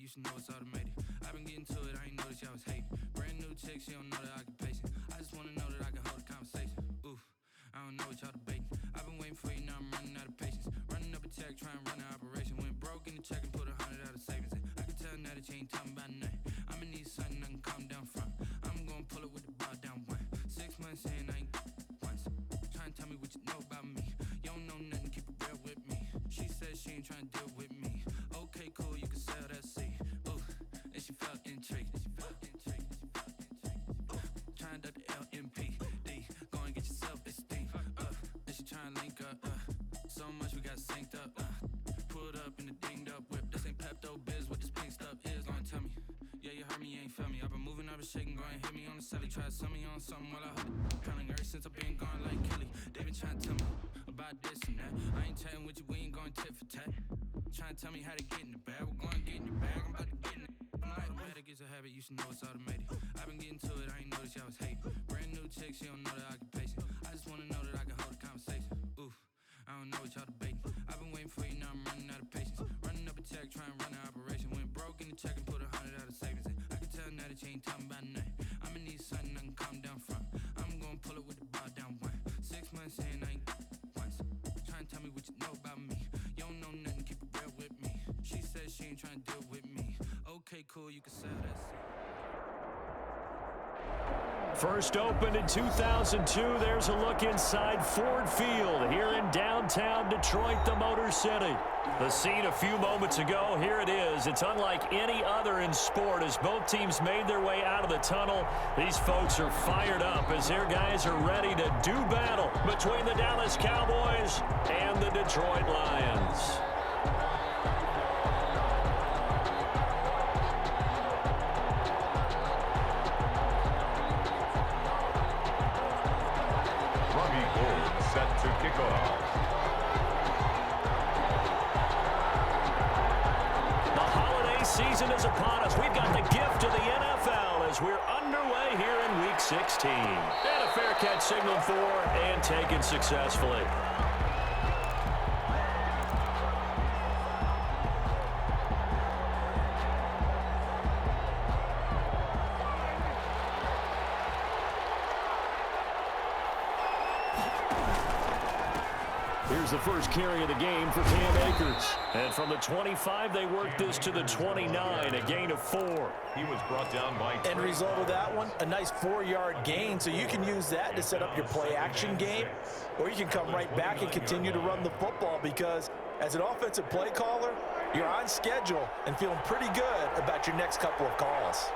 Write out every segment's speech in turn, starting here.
you should know it's automated. I've been getting to it, I ain't noticed y'all was hating. Brand new chick, she don't know the occupation. I just wanna know that I can hold a conversation. Ooh, I don't know what y'all debating. I've been waiting for you, now I'm running out of patience. Running up a check, trying to run an operation. Went broke in the check and put 100 out of savings in. I can tell now that you ain't talking about nothing. I'ma need something I can calm down from. I'm gonna pull it with the bar down one. 6 months in, I ain't once. Trying to tell me what you know about me. You don't know nothing, keep it real with me. She said she ain't trying to deal with me. Okay, cool, you can sell that seed. Ooh, and she felt intrigued. Trying to duck the LMPD. Go and get your self-esteem. And she trying to link up. So much we got synced up. Pulled up in the dinged up whip. This ain't Pepto-Biz, what this pink stuff is. Gonna tell me. Yeah, you heard me, you ain't felt me. I've been moving, I've been shaking, go and hit me on the celly. Try to sell me on something while I hold it. Counting ever since I've been gone like Kelly. They been trying to tell me about this and that. I ain't chatting with you, we ain't going tit for tat. Trying to tell me how to get in the bag. We're going to get in the bag, I'm about to get in it. I'm like, the better gets a habit, you should know it's automated. I've been getting to it, I ain't noticed y'all was hating. Brand new chick, she don't know the occupation. I just wanna know that I can hold a conversation. Ooh, I don't know what y'all debating. I've been waiting for you, now I'm running out of patience. Running up a check, trying to run an operation. Went broke in the check and put 100 out of savings in. I can tell now that you ain't talking about nothing. I'ma need something I can calm down from. I'm gonna pull it with the bar down one. 6 months in, I ain't once. Trying to tell me what you know about me. You don't know nothing, keep it real with me. She said she ain't trying to deal with me. Okay, cool, you can sell that seed. First opened in 2002, there's a look inside Ford Field here in downtown Detroit, the Motor City. The scene a few moments ago, here it is. It's unlike any other in sport as both teams made their way out of the tunnel. These folks are fired up as their guys are ready to do battle between the Dallas Cowboys and the Detroit Lions. Set to kick off. The holiday season is upon us. We've got the gift of the NFL as we're underway here in Week 16. And a fair catch signaled for and taken successfully. Here's the first carry of the game for Cam Akers. And from the 25, they worked this to the 29, a gain of 4. He was brought down by... End result of that one, a nice 4-yard gain. So you can use that to set up your play-action game, or you can come right back and continue to run the football because as an offensive play caller, you're on schedule and feeling pretty good about your next couple of calls.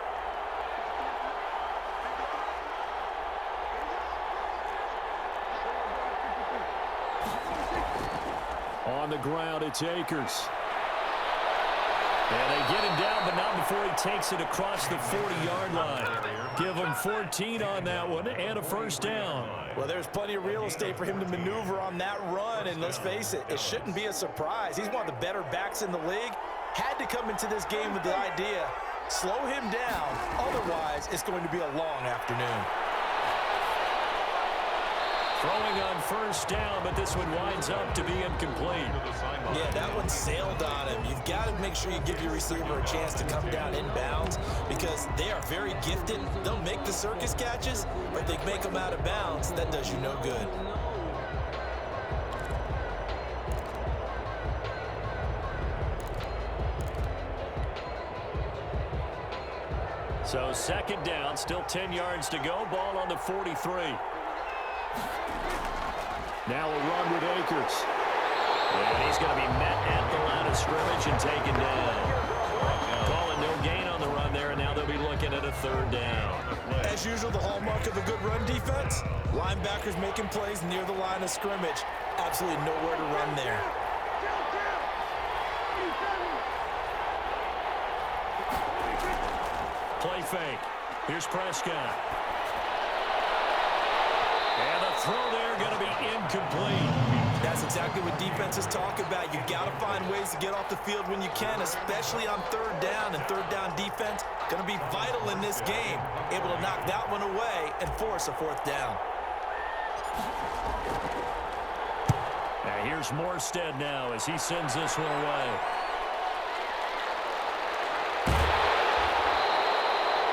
On the ground, it's Akers. And they get him down, but not before he takes it across the 40-yard line. Give him 14 on that one and a first down. Well, there's plenty of real estate for him to maneuver on that run, and let's face it, it shouldn't be a surprise. He's one of the better backs in the league. Had to come into this game with the idea, slow him down, otherwise it's going to be a long afternoon. Throwing on first down, but this one winds up to be incomplete. Yeah, that one sailed on him. You've got to make sure you give your receiver a chance to come down inbounds because they are very gifted. They'll make the circus catches, but if they make them out of bounds, that does you no good. So second down, still 10 yards to go. Ball on the 43. Now a run with Akers. And he's going to be met at the line of scrimmage and taken down. Calling no gain on the run there, and now they'll be looking at a third down. As usual, the hallmark of a good run defense, linebackers making plays near the line of scrimmage. Absolutely nowhere to run there. Play fake. Here's Prescott. And the throw there going to be incomplete. That's exactly what defenses talk about. You've got to find ways to get off the field when you can, especially on third down. And third down defense going to be vital in this game. Able to knock that one away and force a fourth down. And here's Morstead now as he sends this one away.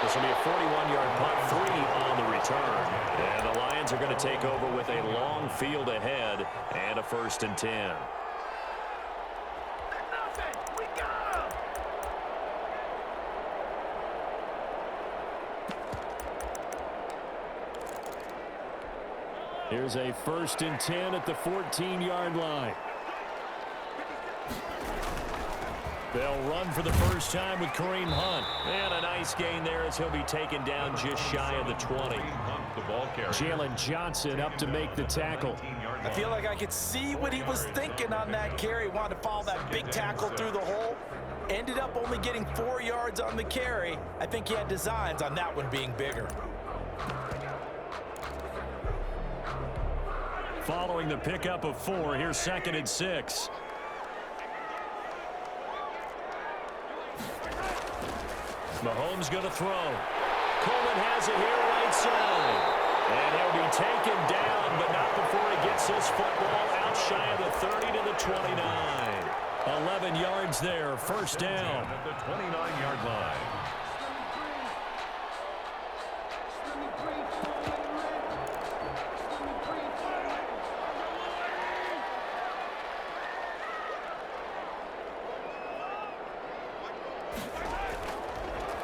This will be a 41-yard punt, 3 on the return. And the Lions are going to take over with a long field ahead and a 1st and 10. Here's a 1st and 10 at the 14-yard line. They'll run for the first time with Kareem Hunt. And a nice gain there as he'll be taken down just shy of the 20. Jalen Johnson up to make the tackle. I feel like I could see what he was thinking on that carry. Wanted to follow that big tackle through the hole. Ended up only getting 4 yards on the carry. I think he had designs on that one being bigger. Following the pickup of 4, here's 2nd and 6. Mahomes going to throw. Coleman has it here right side. And he'll be taken down, but not before he gets this football out shy of the 30 to the 29. 11 yards there, 1st down. At the 29-yard line.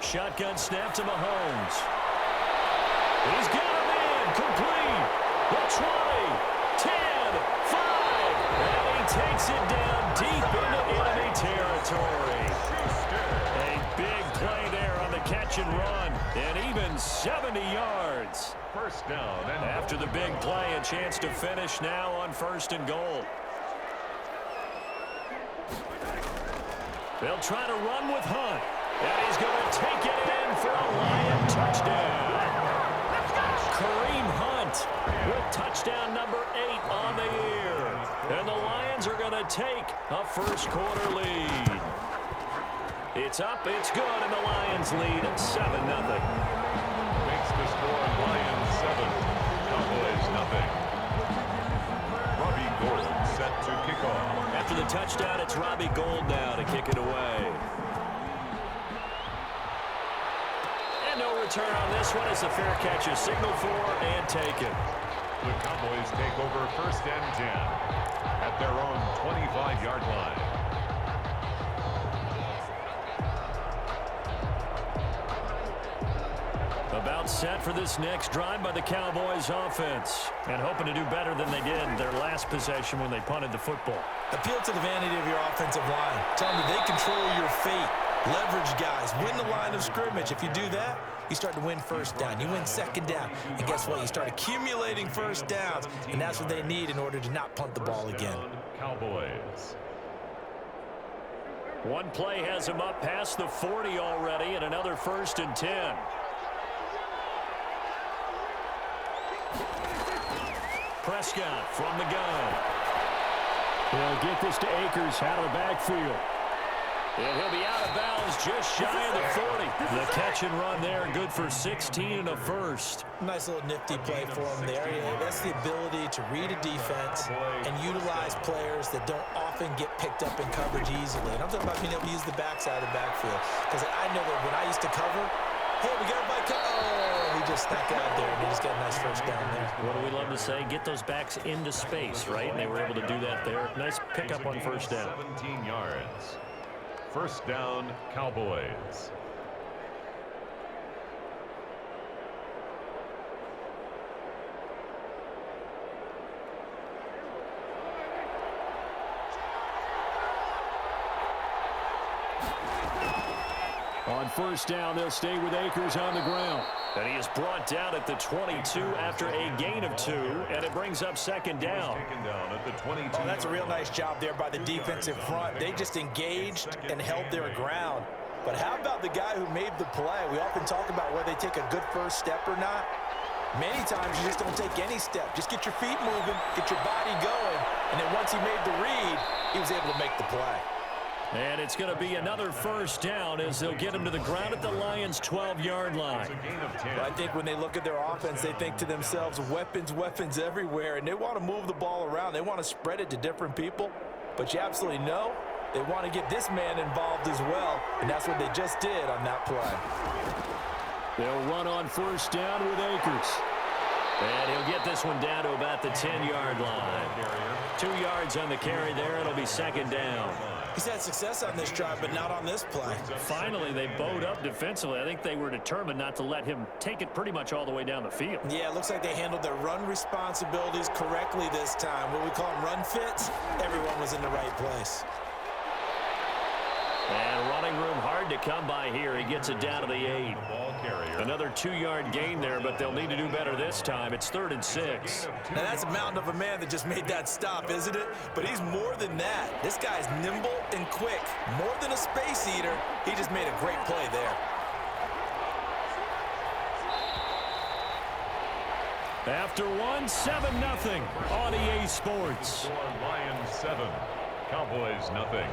Shotgun snap to Mahomes. He's got him in. Complete. The 20, 10, 5. And he takes it down deep into enemy territory. A big play there on the catch and run. And even 70 yards. 1st down. And after the big play, a chance to finish now on 1st and goal. They'll try to run with Hunt. And he's going to take it in for a Lion touchdown. Kareem Hunt with touchdown number 8 on the year. And the Lions are going to take a 1st quarter lead. It's up, it's good, and the Lions lead 7-0. Makes the score Lions 7, Cowboys 0. Robbie Gould set to kick off. After the touchdown, it's Robbie Gould now to kick it away. And no return on this one as the fair catch is signaled for and taken. The Cowboys take over 1st and 10 at their own 25-yard line. About set for this next drive by the Cowboys offense. And hoping to do better than they did in their last possession when they punted the football. Appeal to the vanity of your offensive line. Tell them that they control your fate. Leverage guys. Win the line of scrimmage. If you do that, you start to win 1st down. You win 2nd down. And guess what? You start accumulating 1st downs. And that's what they need in order to not punt the ball again. Cowboys. One play has him up past the 40 already and another 1st and 10. Prescott from the gun. He'll get this to Akers out of the backfield. And he'll be out of bounds just shy of the 40. The catch and run there, good for 16 and a 1st. Nice little nifty play for him there. That's the ability to read a defense and utilize players that don't often get picked up in coverage easily. And I'm talking about being able to use the backside of the backfield. Because I know that when I used to cover, hey, we got a bike. Oh, he just snuck out there, and he just got a nice 1st down there. What do we love to say? Get those backs into space, right? And they were able to do that there. Nice pickup on 1st down. 17 yards. 1st down, Cowboys. On 1st down, they'll stay with Akers on the ground. And he is brought down at the 22 after a gain of 2, and it brings up 2nd down. Taken down at the 22. Oh, that's a real nice job there by the defensive front. They just engaged and held their ground. But how about the guy who made the play? We often talk about whether they take a good 1st step or not. Many times you just don't take any step. Just get your feet moving, get your body going, and then once he made the read, he was able to make the play. And it's going to be another 1st down as they'll get him to the ground at the Lions' 12-yard line. Well, I think when they look at their offense, they think to themselves, weapons, weapons everywhere, and they want to move the ball around. They want to spread it to different people, but you absolutely know they want to get this man involved as well, and that's what they just did on that play. They'll run on first down with Akers. And he'll get this one down to about the 10-yard line. 2 yards on the carry there. It'll be second down. He's had success on this drive, but not on this play. Finally, they bowed up defensively. I think they were determined not to let him take it pretty much all the way down the field. Yeah, it looks like they handled their run responsibilities correctly this time. What we call them run fits, everyone was in the right place. And running room hard to come by here. He gets it down to the 8. Another 2-yard gain there, but they'll need to do better this time. It's 3rd and 6. Now, that's a mountain of a man that just made that stop, isn't it? But he's more than that. This guy's nimble and quick. More than a space eater, he just made a great play there. After one, 7-0 on EA Sports. Lions 7, Cowboys nothing.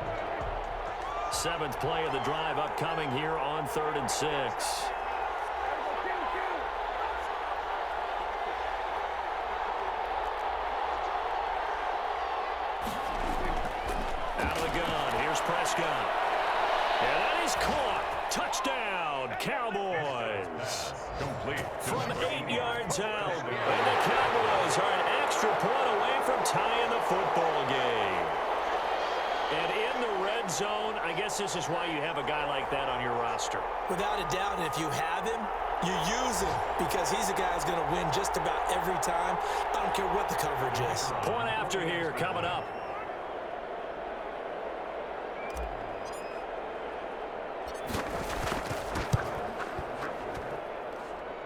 7th play of the drive upcoming here on 3rd and 6. Out of the gun, here's Prescott. And that is caught. Touchdown, Cowboys. Complete. From 8 yards out, and the Cowboys are an extra point away from tying the football game. And in the red zone, I guess this is why you have a guy like that on your roster. Without a doubt, and if you have him, you use him because he's a guy who's going to win just about every time. I don't care what the coverage is. Point after here coming up.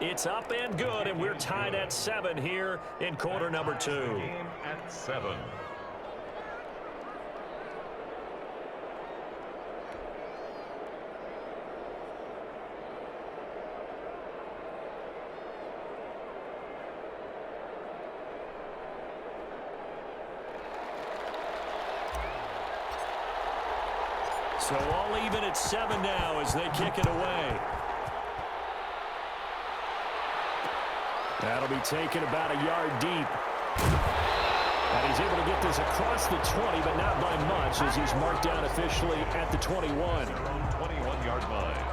It's up and good, and we're tied at 7 here in quarter number 2. Game at 7. So all even at 7 now as they kick it away. That'll be taken about a yard deep. And he's able to get this across the 20, but not by much as he's marked down officially at the 21. 21-yard line.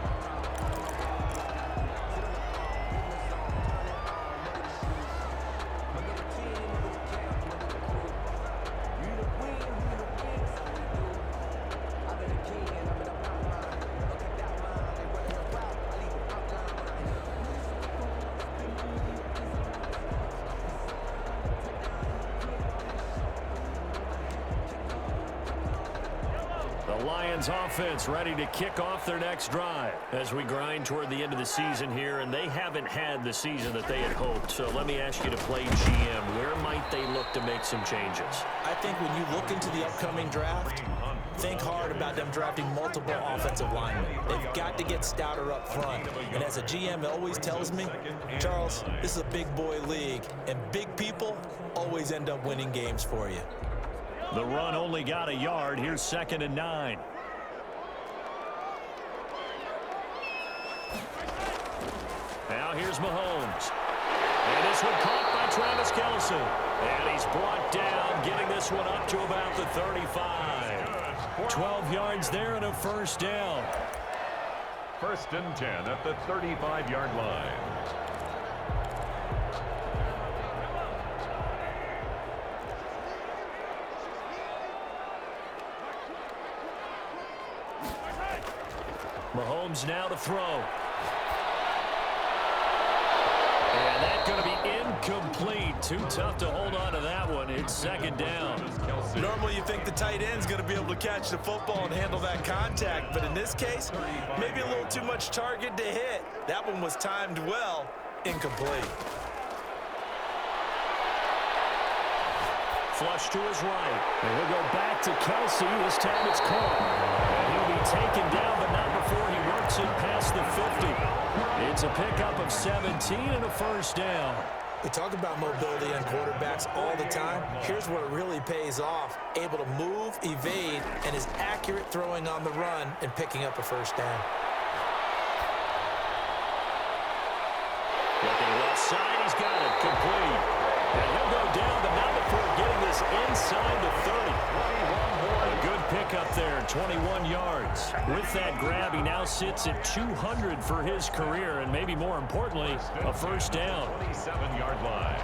Offense ready to kick off their next drive as we grind toward the end of the season here, and they haven't had the season that they had hoped. So let me ask you to play GM. Where might they look to make some changes? I think when you look into the upcoming draft, think hard about them drafting multiple offensive linemen. They've got to get stouter up front. And as a GM always tells me, Charles, this is a big boy league, and big people always end up winning games for you. The run only got a yard. Here's 2nd and 9. Now here's Mahomes. And this one caught by Travis Kelce. And he's brought down, getting this one up to about the 35. 12 yards there and a first down. 1st and 10 at the 35-yard line. Mahomes now to throw. And that's going to be incomplete. Too tough to hold on to that one. It's 2nd down. Normally you think the tight end's going to be able to catch the football and handle that contact, but in this case, maybe a little too much target to hit. That one was timed well. Incomplete. Flush to his right. And we'll go back to Kelce. This time it's caught. And he'll be taken down, but not before he works it past the 50. It's a pickup of 17 and a first down. We talk about mobility on quarterbacks all the time. Here's where it really pays off. Able to move, evade, and is accurate throwing on the run and picking up a first down. Looking left side, he's got it complete. And he'll go down, but not before getting this inside the 30. A good pickup there. 21 yards. With that grab, he now sits at 200 for his career, and maybe more importantly, a first down. 27-yard line.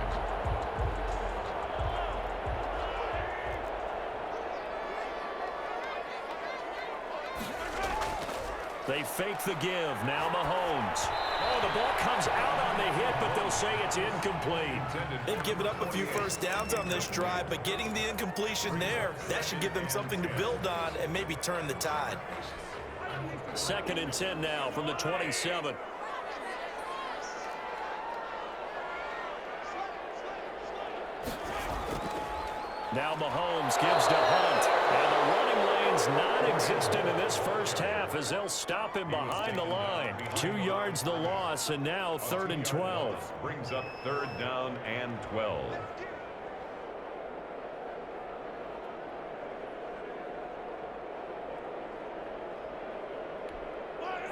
They fake the give. Now Mahomes. Oh, the ball comes out on the hit, but they'll say it's incomplete. They've given up a few first downs on this drive, but getting the incompletion there, that should give them something to build on and maybe turn the tide. 2nd and 10 now from the 27. Now Mahomes gives to Hunt. And the running lane's non-existent in this first half as they'll stop him behind the line. 2 yards the loss, and now 3rd and 12. Brings up 3rd down and 12.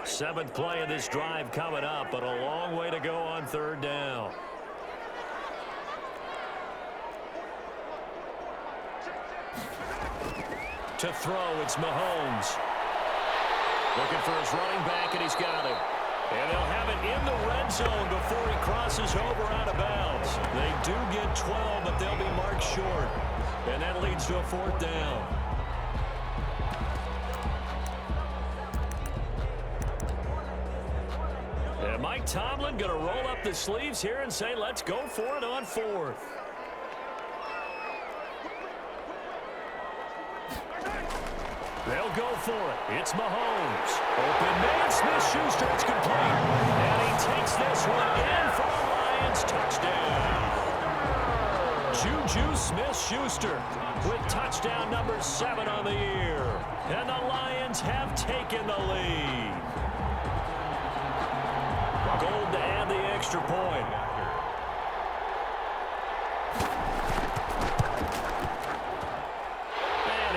Seventh play of this drive coming up, but a long way to go on 3rd down. To throw, it's Mahomes. Looking for his running back, and he's got him. And they'll have it in the red zone before he crosses over out of bounds. They do get 12, but they'll be marked short. And that leads to a 4th down. And Mike Tomlin going to roll up the sleeves here and say, let's go for it on 4th. They'll go for it. It's Mahomes. Open man, Smith-Schuster. It's complete. And he takes this one in for the Lions. Touchdown. Juju Smith-Schuster with touchdown number 7 on the year. And the Lions have taken the lead. Gold to add the extra point.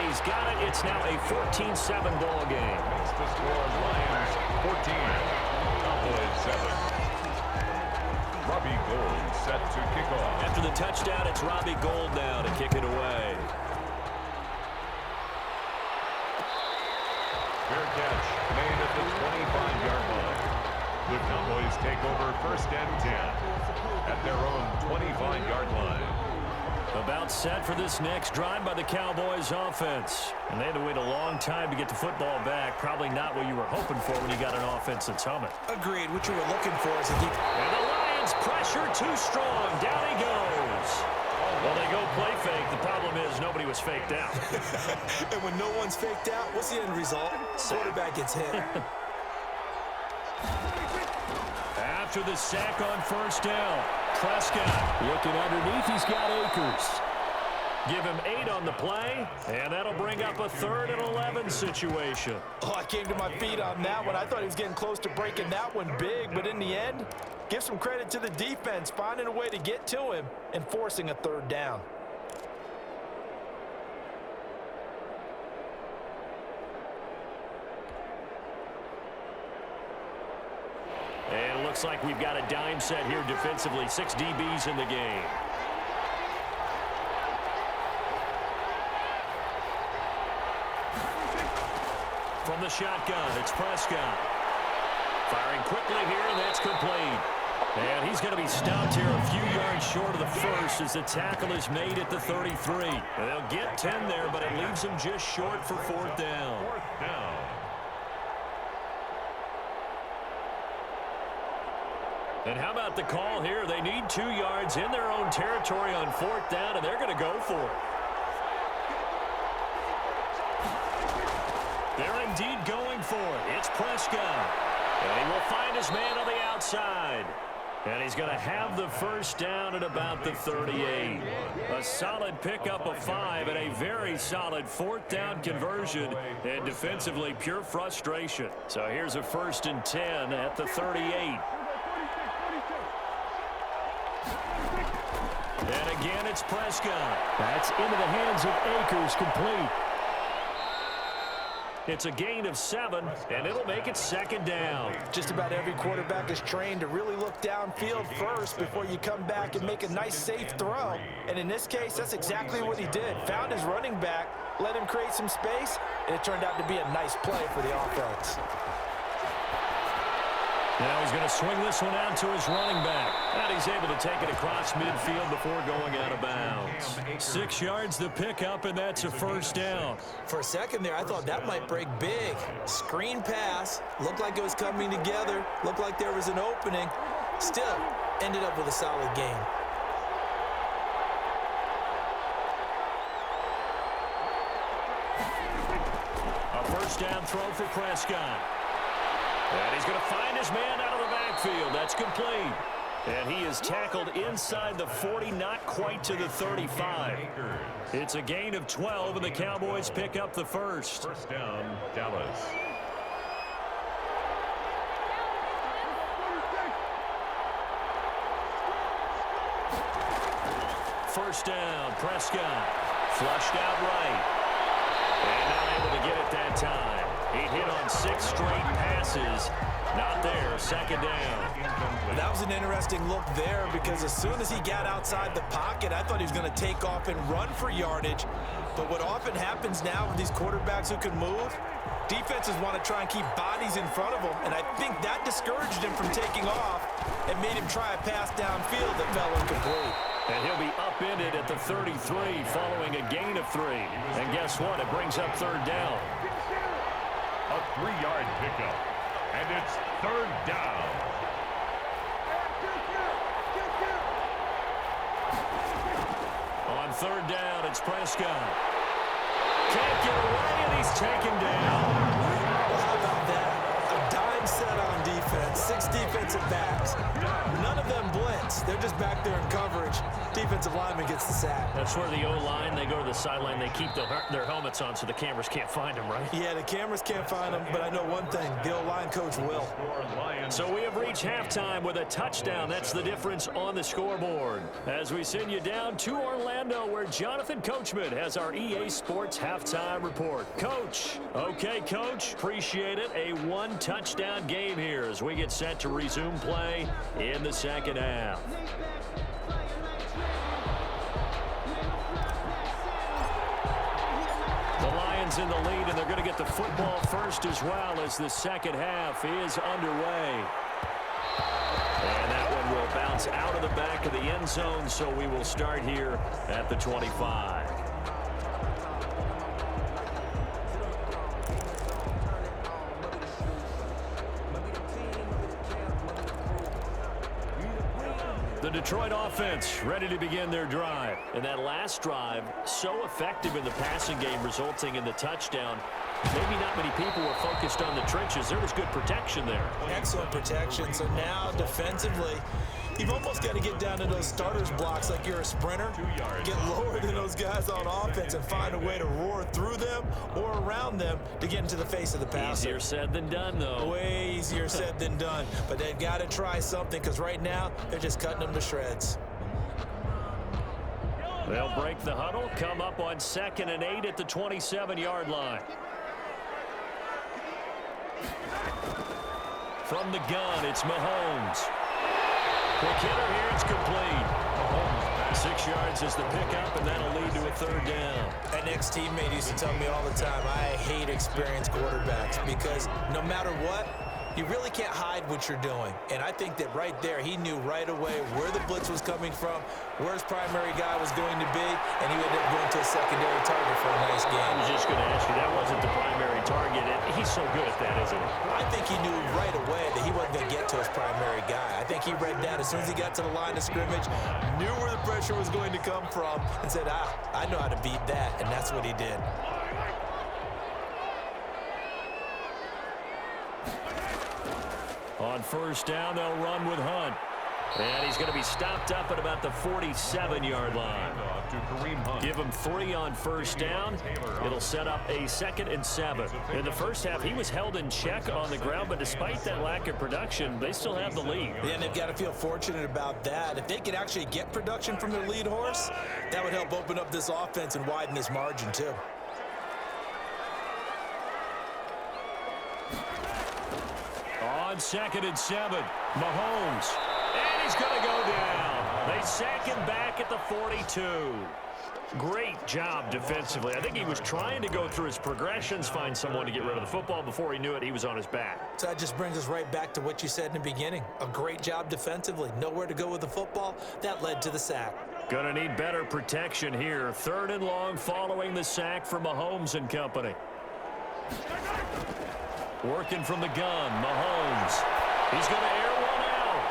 He's got it. It's now a 14-7 ball game. Makes the score Lions 14, Cowboys 7. Robbie Gould set to kick off. After the touchdown, it's Robbie Gould now to kick it away. Fair catch made at the 25-yard line. The Cowboys take over 1st and 10 at their own 25-yard line. About set for this next drive by the Cowboys offense. And they had to wait a long time to get the football back. Probably not what you were hoping for when you got an offense that's humming. Agreed. What you were looking for is a deep... And the Lions pressure too strong. Down he goes. Well, they go play fake. The problem is nobody was faked out. And when no one's faked out, what's the end result? Quarterback gets hit. After the sack on 1st down, Prescott looking underneath. He's got Akers. Give him 8 on the play, and that'll bring up a 3rd and 11 situation. Oh, I came to my feet on that one. I thought he was getting close to breaking that one big, but in the end, give some credit to the defense, finding a way to get to him and forcing a 3rd down. And it looks like we've got a dime set here defensively. 6 DBs in the game. From the shotgun, it's Prescott. Firing quickly here, and that's complete. And he's going to be stopped here a few yards short of the first as the tackle is made at the 33. And they'll get 10 there, but it leaves them just short for 4th down. 4th down. And how about the call here? They need 2 yards in their own territory on 4th down, and they're going to go for it. They're indeed going for it. It's Prescott. And he will find his man on the outside. And he's going to have the 1st down at about the 38. A solid pickup of 5 and a very solid 4th down conversion. And defensively, pure frustration. So here's a 1st and 10 at the 38. And again, it's Prescott. That's into the hands of Akers, complete. It's a gain of 7, and it'll make it 2nd down. Just about every quarterback is trained to really look downfield first before you come back and make a nice, safe throw. And in this case, that's exactly what he did. Found his running back, let him create some space, and it turned out to be a nice play for the offense. Now he's going to swing this one out to his running back. And he's able to take it across midfield before going out of bounds. 6 yards to pick up, and that's a 1st down. For a second there, I thought that might break big. Screen pass. Looked like it was coming together. Looked like there was an opening. Still, ended up with a solid gain. A 1st down throw for Prescott. And he's going to find his man out of the backfield. That's complete. And he is tackled inside the 40, not quite to the 35. It's a gain of 12, and the Cowboys pick up the 1st. 1st down, Dallas. First down, Prescott. Flushed out right. And not able to get it that time. He hit on 6 straight passes. Not there, 2nd down. That was an interesting look there because as soon as he got outside the pocket, I thought he was going to take off and run for yardage. But what often happens now with these quarterbacks who can move, defenses want to try and keep bodies in front of them, and I think that discouraged him from taking off and made him try a pass downfield that fell incomplete. And he'll be upended at the 33 following a gain of 3. And guess what? It brings up 3rd down. A 3-yard pickup, and it's 3rd down. On 3rd down, it's Prescott. Can't get away, and he's taken down. Well, how about that? A dime set on defense, 6 defensive backs. None of them blitz. They're just back there in coverage. Defensive lineman gets the sack. That's where the O-line, they go to the sideline, they keep their helmets on so the cameras can't find them, right? Yeah, the cameras can't find them, but I know one thing. The O-line coach will. So we have reached halftime with a touchdown. That's the difference on the scoreboard. As we send you down to Orlando, where Jonathan Coachman has our EA Sports halftime report. Coach. Okay, Coach. Appreciate it. A 1-touchdown game here as we get set to resume play in the 2nd half. The Lions in the lead, and they're going to get the football first as well as the 2nd half is underway. And that one will bounce out of the back of the end zone, so we will start here at the 25. The Detroit offense ready to begin their drive. And that last drive, so effective in the passing game, resulting in the touchdown. Maybe not many people were focused on the trenches. There was good protection there. Excellent protection. So now defensively, you've almost got to get down to those starters blocks like you're a sprinter. Get lower than those guys on offense and find a way to roar through them or around them to get into the face of the passer. Easier said than done, though. Way easier said than done. But they've got to try something because right now they're just cutting them to shreds. They'll break the huddle, come up on 2nd and 8 at the 27-yard line. From the gun, it's Mahomes. Quick hitter here, it's complete. 6 yards is the pickup, and that'll lead to a 3rd down. An ex-teammate used to tell me all the time, I hate experienced quarterbacks because no matter what, you really can't hide what you're doing. And I think that right there, he knew right away where the blitz was coming from, where his primary guy was going to be, and he ended up going to a secondary target for a nice game. I was just going to ask you, that wasn't the primary target. He's so good at that, isn't he? I think he knew right away that he wasn't going to get to his primary guy. I think he read that as soon as he got to the line of scrimmage, knew where the pressure was going to come from, and said, I know how to beat that, and that's what he did. On 1st down, they'll run with Hunt. And he's going to be stopped up at about the 47-yard line. Give him 3 on 1st down. It'll set up a 2nd and 7. In the first half, he was held in check on the ground, but despite that lack of production, they still have the lead. Yeah, and they've got to feel fortunate about that. If they could actually get production from their lead horse, that would help open up this offense and widen this margin, too. On 2nd and 7, Mahomes. And he's going to go down. They sack him back at the 42. Great job defensively. I think he was trying to go through his progressions, find someone to get rid of the football. Before he knew it, he was on his back. So that just brings us right back to what you said in the beginning. A great job defensively. Nowhere to go with the football. That led to the sack. Gonna need better protection here. 3rd and long following the sack for Mahomes and company. Working from the gun, Mahomes. He's gonna air one out.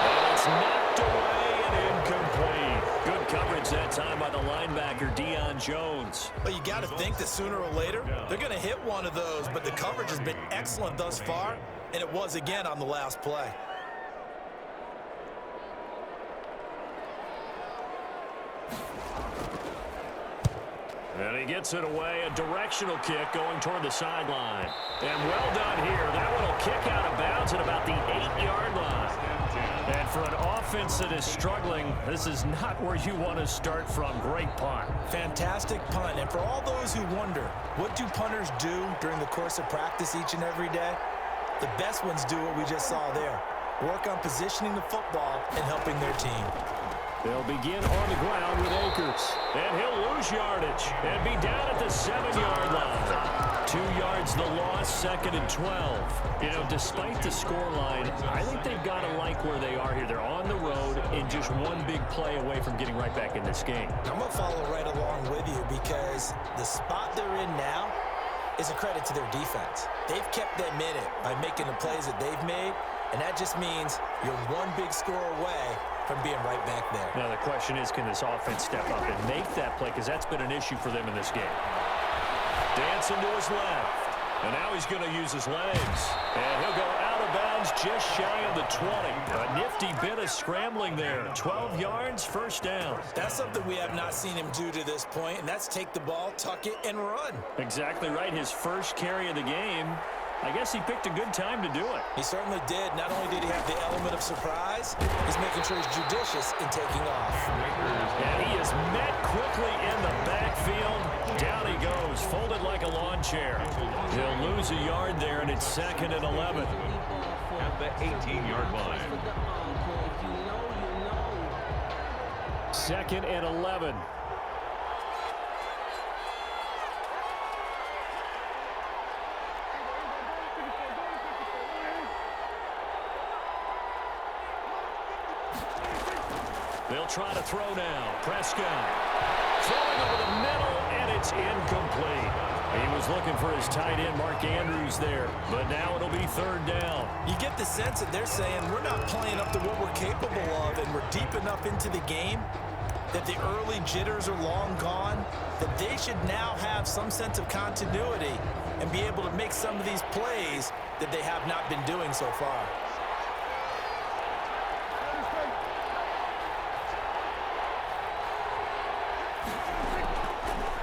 And it's knocked away and incomplete. Good coverage that time by the linebacker, Deion Jones. But you got to think that sooner or later, they're going to hit one of those. But the coverage has been excellent thus far, and it was again on the last play. And he gets it away, a directional kick going toward the sideline. And well done here. That one will kick out of bounds at about the 8-yard line. And for an offense that is struggling, this is not where you want to start from. Great punt. Fantastic punt. And for all those who wonder, what do punters do during the course of practice each and every day? The best ones do what we just saw there. Work on positioning the football and helping their team. They'll begin on the ground with Akers. And he'll lose yardage and be down at the 7-yard line. 2 yards the loss, 2nd and 12. You know, despite the scoreline, I think they've got to like where they are here. They're on the road and just one big play away from getting right back in this game. I'm going to follow right along with you because the spot they're in now is a credit to their defense. They've kept them in it by making the plays that they've made, and that just means you're one big score away from being right back there. Now the question is, can this offense step up and make that play? Because that's been an issue for them in this game. Dancing to his left. And now he's going to use his legs. And he'll go out of bounds just shy of the 20. A nifty bit of scrambling there. 12 yards, 1st down. That's something we have not seen him do to this point, and that's take the ball, tuck it, and run. Exactly right. His first carry of the game. I guess he picked a good time to do it. He certainly did. Not only did he have the element of surprise, he's making sure he's judicious in taking off. And he is met quickly in the backfield. Down he goes, folded like a lawn chair. He'll lose a yard there, and it's 2nd and 11. At the 18-yard line. 2nd and 11. They'll try to throw now. Prescott throwing over the middle, and it's incomplete. He was looking for his tight end, Mark Andrews, there, but now it'll be 3rd down. You get the sense that they're saying we're not playing up to what we're capable of, and we're deep enough into the game that the early jitters are long gone, that they should now have some sense of continuity and be able to make some of these plays that they have not been doing so far.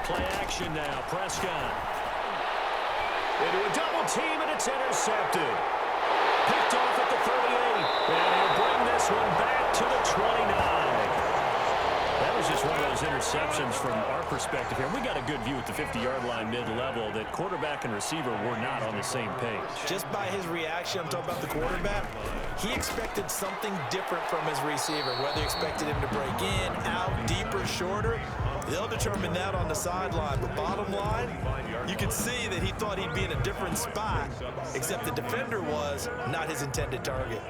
Play action now. Prescott into a double team, and it's intercepted. Picked off at the 38, and he'll bring this one back to the 29. That was just one of those interceptions from our perspective here. We got a good view at the 50-yard line mid-level that quarterback and receiver were not on the same page. Just by his reaction, I'm talking about the quarterback, he expected something different from his receiver, whether he expected him to break in, out, deeper, shorter. They'll determine that on the sideline. But bottom line, you can see that he thought he'd be in a different spot, except the defender was not his intended target.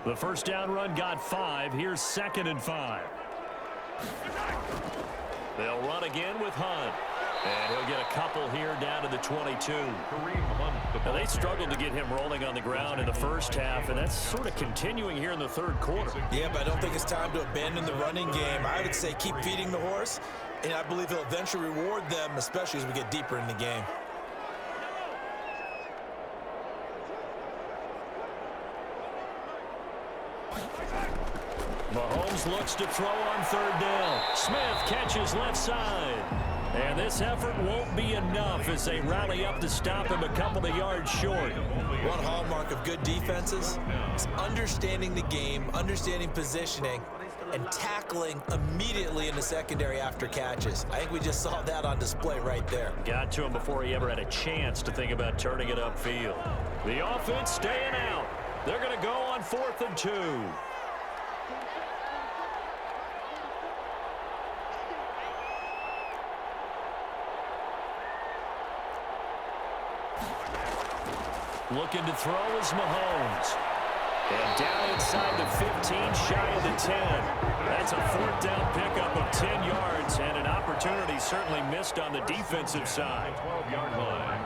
The 1st down run got 5. Here's 2nd and 5. They'll run again with Hunt. And he'll get a couple here down to the 22. Now, they struggled to get him rolling on the ground in the first half, and that's sort of continuing here in the 3rd quarter. Yeah, but I don't think it's time to abandon the running game. I would say keep feeding the horse, and I believe he'll eventually reward them, especially as we get deeper in the game. Mahomes looks to throw on 3rd down. Smith catches left side. And this effort won't be enough as they rally up to stop him a couple of yards short. One hallmark of good defenses is understanding the game, understanding positioning, and tackling immediately in the secondary after catches. I think we just saw that on display right there. Got to him before he ever had a chance to think about turning it upfield. The offense staying out. They're going to go on 4th and 2. Looking to throw is Mahomes. And down inside the 15, shy of the 10. That's a 4th down pickup of 10 yards, and an opportunity certainly missed on the defensive side. 12-yard line.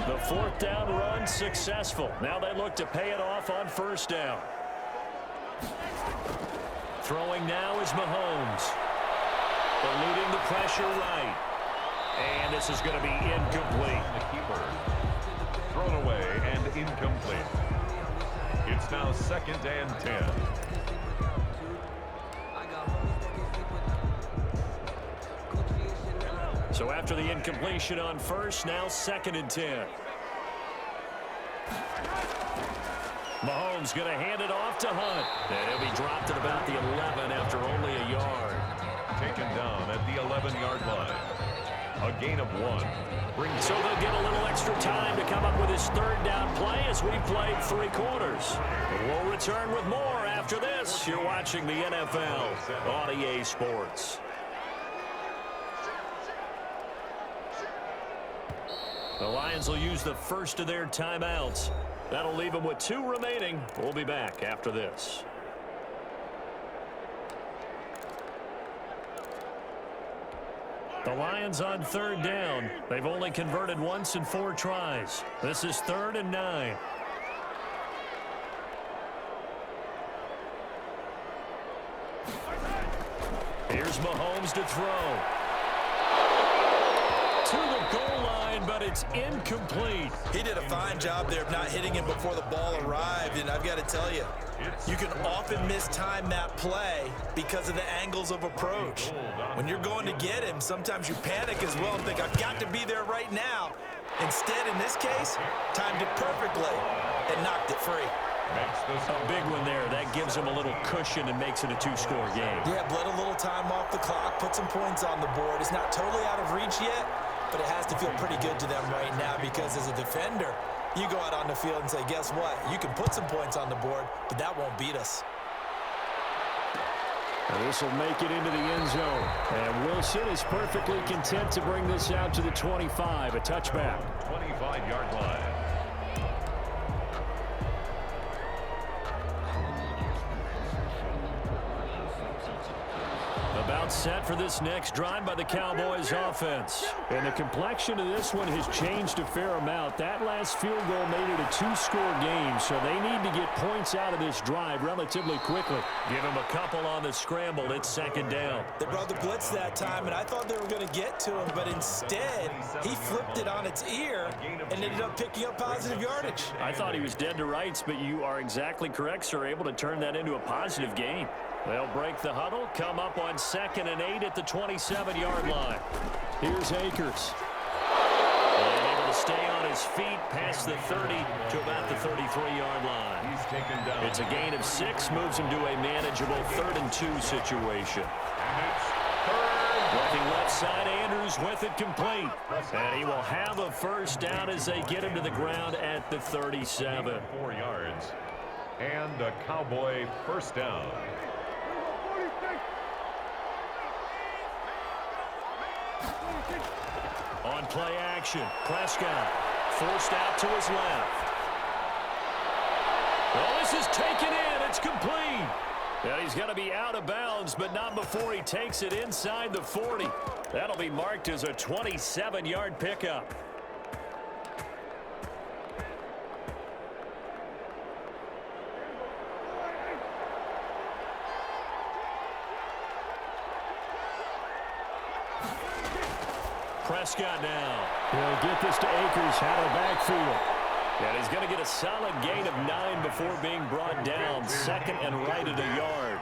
The 4th down run successful. Now they look to pay it off on 1st down. Throwing now is Mahomes. Eluding the pressure right. And this is going to be incomplete. The keeper. Thrown away and incomplete. It's now 2nd and 10. So after the incompletion on 1st, now 2nd and 10. Mahomes going to hand it off to Hunt. And he'll be dropped at about the 11 after only a yard. Taken down at the 11-yard line. A gain of 1. So they'll get a little extra time to come up with his 3rd down play as we played 3 quarters. But we'll return with more after this. You're watching the NFL on EA Sports. The Lions will use the first of their timeouts. That'll leave them with 2 remaining. We'll be back after this. The Lions on 3rd down. They've only converted once in 4 tries. This is 3rd and 9. Here's Mahomes to throw. To the goal line, but it's incomplete. He did a fine job there of not hitting him before the ball arrived, and I've got to tell you, you can often mistime that play because of the angles of approach. When you're going to get him, sometimes you panic as well and think, I've got to be there right now. Instead, in this case, timed it perfectly and knocked it free. A big one there. That gives him a little cushion and makes it a 2-score game. Yeah, bled a little time off the clock, put some points on the board. It's not totally out of reach yet, but it has to feel pretty good to them right now because as a defender, you go out on the field and say, guess what? You can put some points on the board, but that won't beat us. This will make it into the end zone. And Wilson is perfectly content to bring this out to the 25, a touchback. 25-yard line. About set for this next drive by the Cowboys offense. And the complexion of this one has changed a fair amount. That last field goal made it a 2-score game, so they need to get points out of this drive relatively quickly. Give him a couple on the scramble. It's 2nd down. They brought the blitz that time, and I thought they were going to get to him, but instead, he flipped it on its ear and ended up picking up positive yardage. I thought he was dead to rights, but you are exactly correct, sir, able to turn that into a positive game. They'll break the huddle, come up on 2nd and 8 at the 27-yard line. Here's Akers. And able to stay on his feet past the 30 to about the 33-yard line. He's taken down. It's a gain of 6, moves him to a manageable 3rd and 2 situation. And it's 3rd. Looking left side, Andrews with it complete. And he will have a 1st down as they get him to the ground at the 37. 4 yards. And a Cowboy 1st down. On play action, Prescott forced out to his left. Well, this is taken in. It's complete. And he's going to be out of bounds, but not before he takes it inside the 40. That'll be marked as a 27-yard pickup. Prescott now. He'll get this to Akers out of the backfield. And he's going to get a solid gain of 9 before being brought down. 2nd and right at a yard.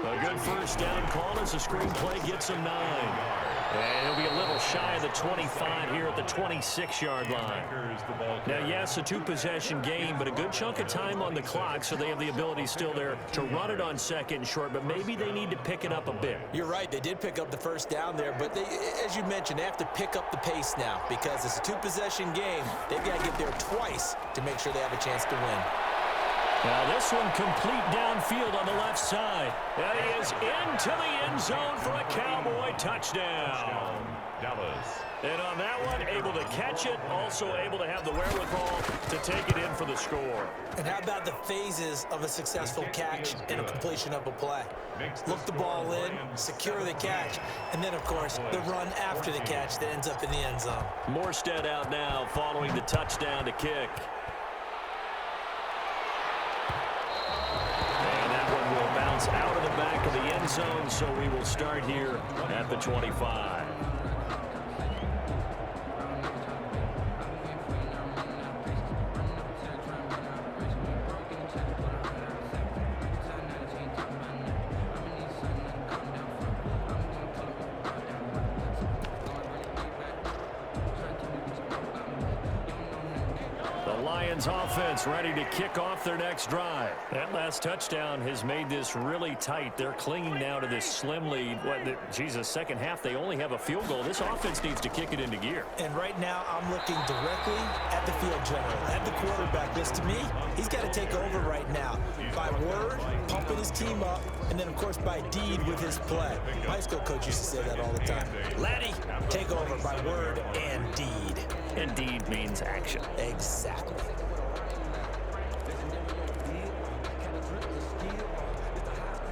A good 1st down call as the screenplay gets him 9. And he'll be a little shy of the 25 here at the 26-yard line. Now, yes, a two-possession game, but a good chunk of time on the clock, so they have the ability still there to run it on second and short, but maybe they need to pick it up a bit. You're right. They did pick up the first down there, but they, as you mentioned, they have to pick up the pace now because it's a two-possession game. They've got to get there twice to make sure they have a chance to win. Now this one complete downfield on the left side. That is into the end zone for a Cowboy touchdown. Dallas. And on that one, able to catch it, also able to have the wherewithal to take it in for the score. And how about the phases of a successful catch and a completion of a play? Look the ball in, secure the catch, and then, of course, the run after the catch that ends up in the end zone. Morstead out now following the touchdown to kick. Out of the back of the end zone, so we will start here at the 25. Lions offense ready to kick off their next drive. That last touchdown has made this really tight. They're clinging now to this slim lead. Second half, they only have a field goal. This offense needs to kick it into gear. And right now, I'm looking directly at the field general, at the quarterback. Because to me, he's got to take over right now. By word, pumping his team up, and then, of course, by deed with his play. My high school coach used to say that all the time. Laddie, take over by word and deed. And deed means action. Exactly.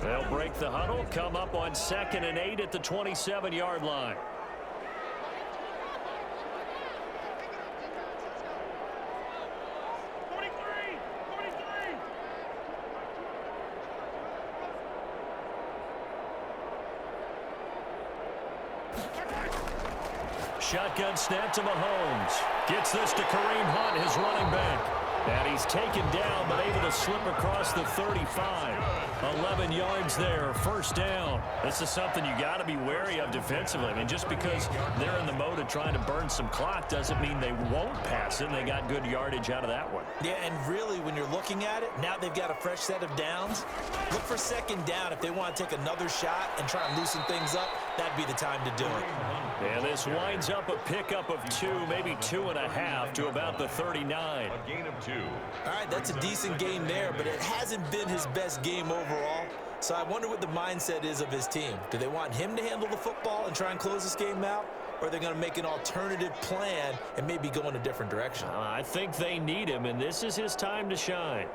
They'll break the huddle, come up on 2nd and 8 at the 27-yard line. Shotgun snap to Mahomes. Gets this to Kareem Hunt, his running back. And he's taken down, but able to slip across the 35. 11 yards there, first down. This is something you got to be wary of defensively. I mean, just because they're in the mode of trying to burn some clock doesn't mean they won't pass it, and they got good yardage out of that one. Yeah, and really, when you're looking at it, now they've got a fresh set of downs. Look for second down. If they want to take another shot and try and loosen things up, that'd be the time to do it. And this winds up a pickup of 2, maybe 2.5 to about the 39. A gain of 2. All right, that's a decent game there, but it hasn't been his best game overall. So I wonder what the mindset is of his team. Do they want him to handle the football and try and close this game out? Or are they going to make an alternative plan and maybe go in a different direction? I think they need him, and this is his time to shine.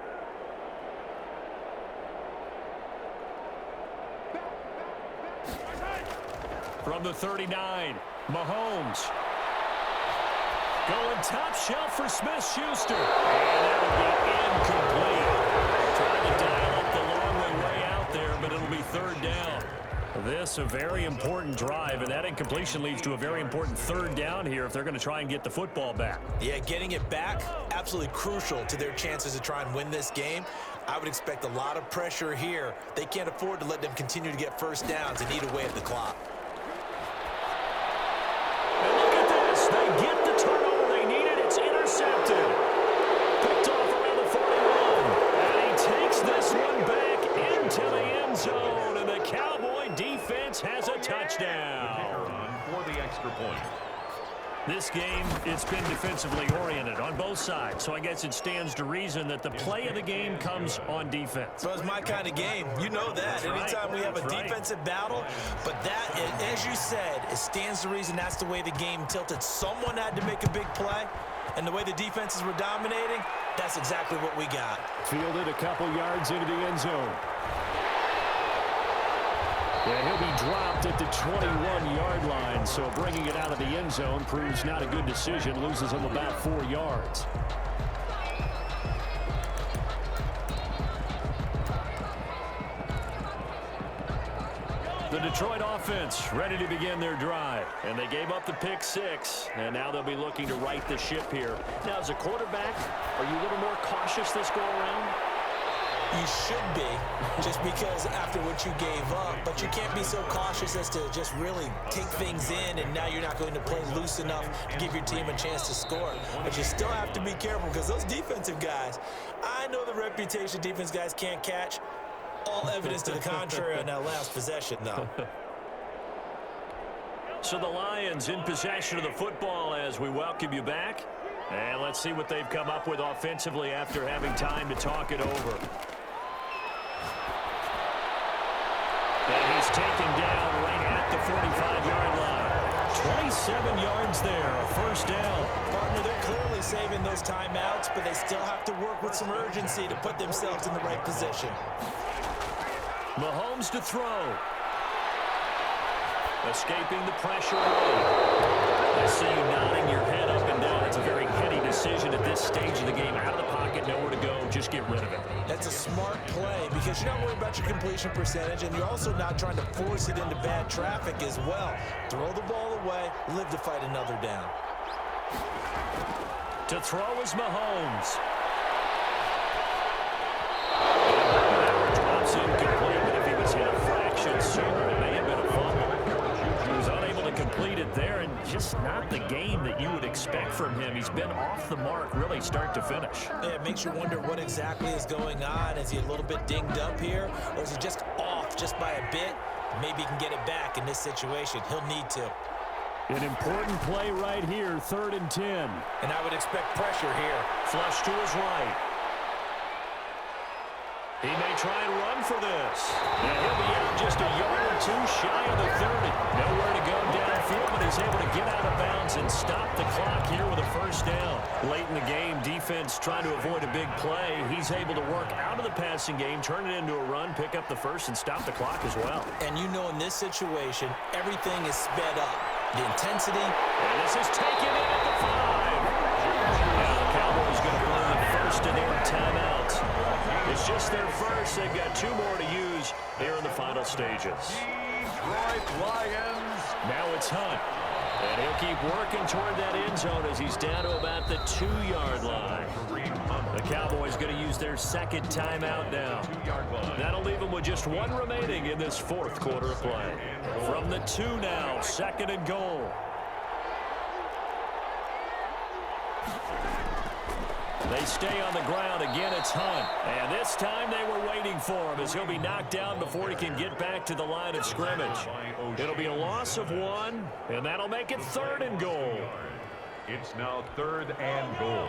From the 39, Mahomes. Going top shelf for Smith-Schuster. And that will be incomplete. Trying to dial up the long way out there, but it'll be third down. This a very important drive, and that incompletion leads to a very important third down here if they're going to try and get the football back. Yeah, getting it back, absolutely crucial to their chances to try and win this game. I would expect a lot of pressure here. They can't afford to let them continue to get first downs and eat away at the clock. And look at this. They get the turnover they needed. It's intercepted. Picked off around the 41. And he takes this one back into the end zone. And the Cowboy defense has a touchdown. For the extra point. This game, it's been defensively oriented on both sides, so I guess it stands to reason that the play of the game comes on defense. So it's my kind of game. You know that. That's Anytime right. we have a That's right. defensive battle, but that, as you said, it stands to reason that's the way the game tilted. Someone had to make a big play, and the way the defenses were dominating, that's exactly what we got. Fielded a couple yards into the end zone. And he'll be dropped at the 21-yard line, so bringing it out of the end zone proves not a good decision. Loses him about 4 yards. The Detroit offense ready to begin their drive. And they gave up the pick 6, and now they'll be looking to right the ship here. Now, as a quarterback, are you a little more cautious this go-around? You should be, just because after what you gave up, but you can't be so cautious as to just really take things in, and now you're not going to play loose enough to give your team a chance to score. But you still have to be careful because those defensive guys, I know the reputation defense guys can't catch. All evidence to the contrary on that last possession, though. So the Lions in possession of the football as we welcome you back. And let's see what they've come up with offensively after having time to talk it over. And he's taken down right at the 45-yard line. 27 yards there, a first down. Partner, they're clearly saving those timeouts, but they still have to work with some urgency to put themselves in the right position. Mahomes to throw. Escaping the pressure. I see you nodding your head up and down. It's a very heady decision at this stage of the game. Out of the pocket, nowhere to go. Just get rid of it. That's a smart play because you're not worried about your completion percentage, and you're also not trying to force it into bad traffic as well. Throw the ball away, live to fight another down. To throw is Mahomes. Drops incomplete, but if he was hit a fraction sooner, it may have been a fumble. He was unable to complete it there, and just not the game that you would expect from him. He's been off the mark really start to finish. Yeah, it makes you wonder what exactly is going on. Is he a little bit dinged up here, or is he just off just by a bit? Maybe he can get it back in this situation. He'll need to. An important play right here, 3rd and 10. And I would expect pressure here. Flush to his right. He may try and run for this. And he'll be out just a yard or two shy of the 30. Nowhere to go downfield, but he's able to get out of bounds and stop the clock here with a first down. Late in the game, defense trying to avoid a big play. He's able to work out of the passing game, turn it into a run, pick up the first, and stop the clock as well. And you know in this situation, everything is sped up. The intensity. And this is taken in at the 5. Now the Cowboys going to blow the first of their timeouts. It's just their first. They've got 2 more to use here in the final stages. Detroit Lions. Now it's Hunt. And he'll keep working toward that end zone as he's down to about the 2-yard line. The Cowboys going to use their second timeout now. That'll leave them with just 1 remaining in this 4th quarter of play. From the 2 now, 2nd and goal. They stay on the ground. Again, it's Hunt. And this time they were waiting for him as he'll be knocked down before he can get back to the line of scrimmage. It'll be a loss of 1, and that'll make it 3rd and goal. It's now 3rd and goal.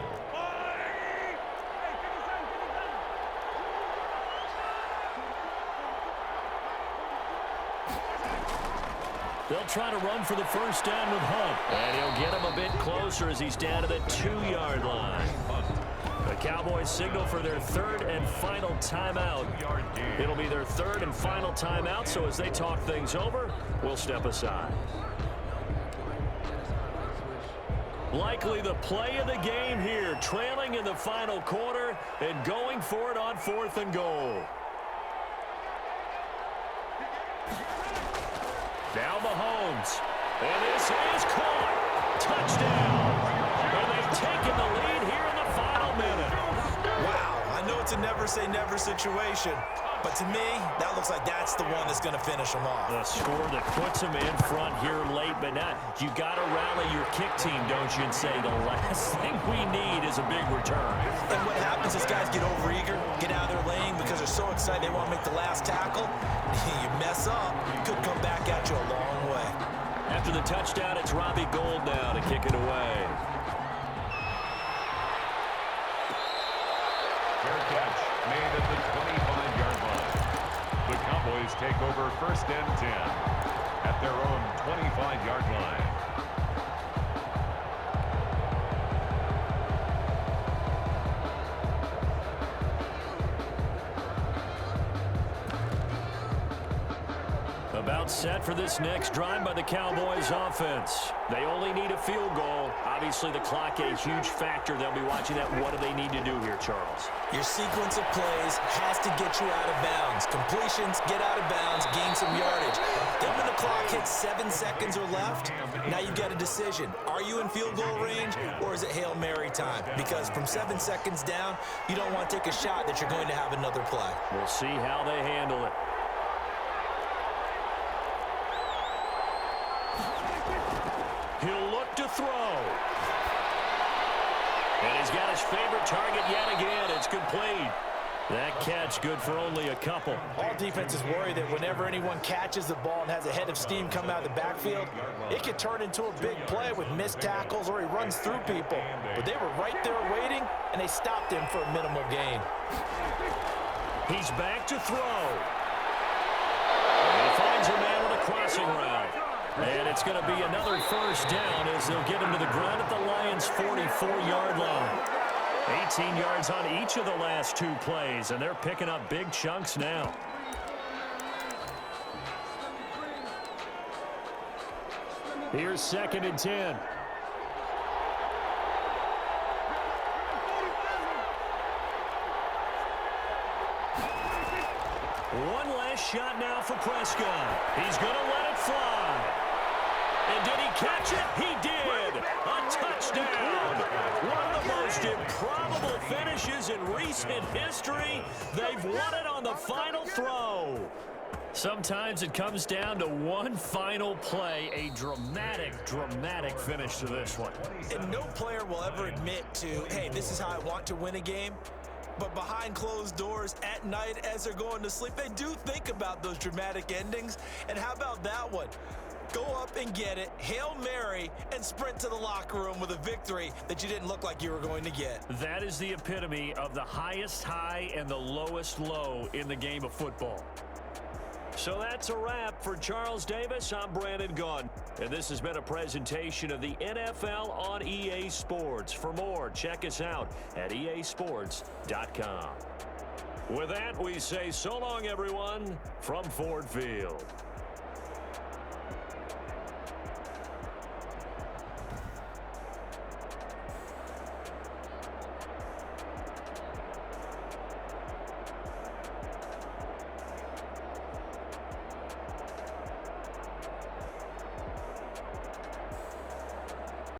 They'll try to run for the first down with Hunt. And he'll get him a bit closer as he's down to the 2-yard line. The Cowboys signal for their 3rd and final timeout. It'll be their 3rd and final timeout, so as they talk things over, we'll step aside. Likely the play of the game here, trailing in the final quarter and going for it on 4th and goal. Now Mahomes. And this is caught. Touchdown. And they've taken the lead here in the final minute. Wow, I know it's a never-say-never situation, but to me, that looks like that's the one that's going to finish them off. The score that puts them in front here late, but not. You got to rally your kick team, don't you, and say the last thing we need is a big return. And what happens is guys get overeager, get out of their lane because they're so excited they want to make the last tackle. You mess up, could come back at you a long way. After the touchdown, it's Robbie Gould now to kick it away. Fair catch made at the 25-yard line. The Cowboys take over 1st and 10 at their own 25-yard line. A About set for this next drive by the Cowboys offense. They only need a field goal. Obviously, the clock a huge factor. They'll be watching that. What do they need to do here, Charles? Your sequence of plays has to get you out of bounds. Completions, get out of bounds, gain some yardage. Then when the clock hits 7 seconds or left, now you've got a decision. Are you in field goal range, or is it Hail Mary time? Because from 7 seconds down, you don't want to take a shot that you're going to have another play. We'll see how they handle it. He'll look to throw. And he's got his favorite target yet again. It's complete. That catch good for only a couple. All defenses worry that whenever anyone catches the ball and has a head of steam come out of the backfield, it could turn into a big play with missed tackles or he runs through people. But they were right there waiting, and they stopped him for a minimal gain. He's back to throw. And he finds a man on a crossing route. And it's going to be another first down as they'll get him to the ground at the Lions' 44-yard line. 18 yards on each of the last 2 plays, and they're picking up big chunks now. Here's 2nd and 10. One last shot now for Prescott. He's going to let it fly. And did he catch it? He did. A touchdown. One of the most improbable finishes in recent history. They've won it on the final throw. Sometimes it comes down to one final play. A dramatic finish to this one. And no player will ever admit to, hey, this is how I want to win a game. But behind closed doors at night as they're going to sleep, they do think about those dramatic endings. And how about that one? Go up and get it, Hail Mary, and sprint to the locker room with a victory that you didn't look like you were going to get. That is the epitome of the highest high and the lowest low in the game of football. So that's a wrap for Charles Davis. I'm Brandon Gunn, and this has been a presentation of the NFL on EA Sports. For more, check us out at easports.com. With that, we say so long, everyone, from Ford Field.